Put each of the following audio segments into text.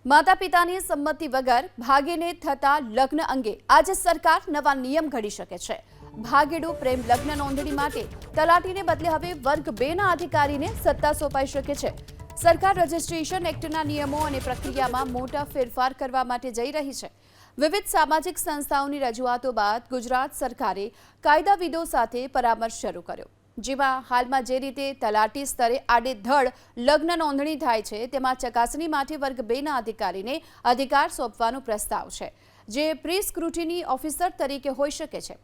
માતા પિતાની સંમતિ વગર ભાગીને થતા લગ્ન અંગે આજે સરકાર નવા નિયમ ઘડી શકે છે। ભાગેડુ પ્રેમ લગ્ન નોંધણી માટે તલાટીને બદલે હવે વર્ગ 2 ના અધિકારીને સત્તા સોંપાઈ શકે છે। સરકાર રજિસ્ટ્રેશન એક્ટના નિયમો અને પ્રક્રિયામાં મોટા ફેરફાર કરવા માટે જઈ રહી છે। વિવિધ સામાજિક સંસ્થાઓની રજૂઆતો બાદ ગુજરાત સરકારે કાયદાવિદો સાથે પરામર્શ શરૂ કર્યો, જેમાં હાલમાં જે રીતે તલાટી સ્તરે આડેધડ લગ્ન નોંધણી થાય છે તેમાં ચકાસણી માટે વર્ગ 2 ના અધિકારીને અધિકાર સોંપવાનો પ્રસ્તાવ છે, જે પ્રી સ્ક્રુટિની ઓફિસર તરીકે હોઈ શકે છે।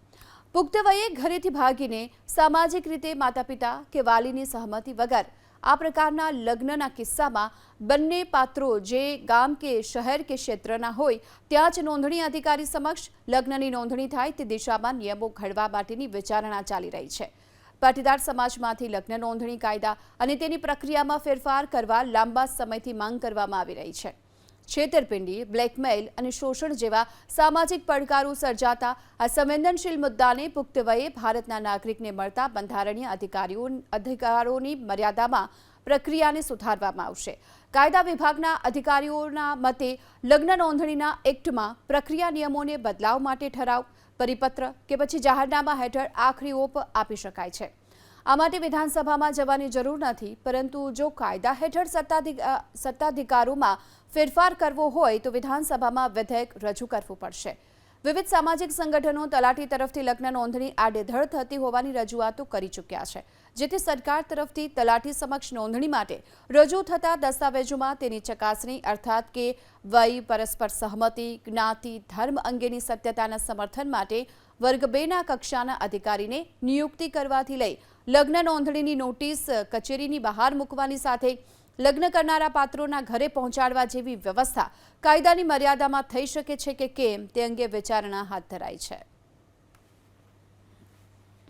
પુખ્ત વયે ઘરેથી ભાગીને સામાજિક રીતે માતા પિતા કે વાલીની સહમતિ વગર આ પ્રકારના લગ્નના કિસ્સામાં બંને પાત્રો જે ગામ કે શહેર કે ક્ષેત્રના હોય ત્યાં જ નોંધણી અધિકારી સમક્ષ લગ્નની નોંધણી થાય તે દિશામાં નિયમો ઘડવા માટેની વિચારણા ચાલી રહી છે। પાટીદાર સમાજમાંથી લગ્ન નોંધણી કાયદા અને તેની પ્રક્રિયામાં ફેરફાર કરવા લાંબા સમયથી માંગ કરવામાં આવી રહી છે। છેતરપિંડી, બ્લેકમેઇલ અને શોષણ જેવા સામાજિક પડકારો સર્જાતા આ સંવેદનશીલ મુદ્દાને પુખ્ત વયે ભારતના નાગરિકને મળતા બંધારણીય અધિકારોની મર્યાદામાં પ્રક્રિયાને સુધારવામાં આવશે। કાયદા વિભાગના અધિકારીઓના મતે લગ્ન નોંધણીના એક્ટમાં પ્રક્રિયા નિયમોને બદલાવ માટે ઠરાવ, પરિપત્ર કે પછી જાહેરનામા હેઠળ આખરી ઓપ આપી શકાય છે। આ માટે વિધાનસભામાં જવાની જરૂર નથી, પરંતુ જો કાયદા હેઠળ સત્તાધિકારોમાં ફેરફાર કરવો હોય તો વિધાનસભામાં વિધેયક રજૂ કરવું પડશે। વિવિધ સામાજિક સંગઠનો તલાટી તરફથી લગ્ન નોંધણી આડેધડ થતી હોવાની રજૂઆતો કરી ચૂક્યા છે, જેથી સરકાર તરફથી તલાટી સમક્ષ નોંધણી માટે રજૂ થતા દસ્તાવેજોમાં તેની ચકાસણી અર્થાત કે વય, પરસ્પર સહમતિ, જ્ઞાતિ, ધર્મ અંગેની સત્યતાના સમર્થન માટે વર્ગ 2 ના કક્ષાના અધિકારીને નિયુક્તિ કરવાથી લઈ લગ્ન નોંધણીની નોટિસ કચેરીની બહાર મૂકવાની સાથે લગ્ન કરનારા પાત્રોના ઘરે પહોંચાડવા જેવી વ્યવસ્થા કાયદાની મર્યાદામાં થઈ શકે છે કે કેમ તે અંગે વિચારણા હાથ ધરાઈ છે।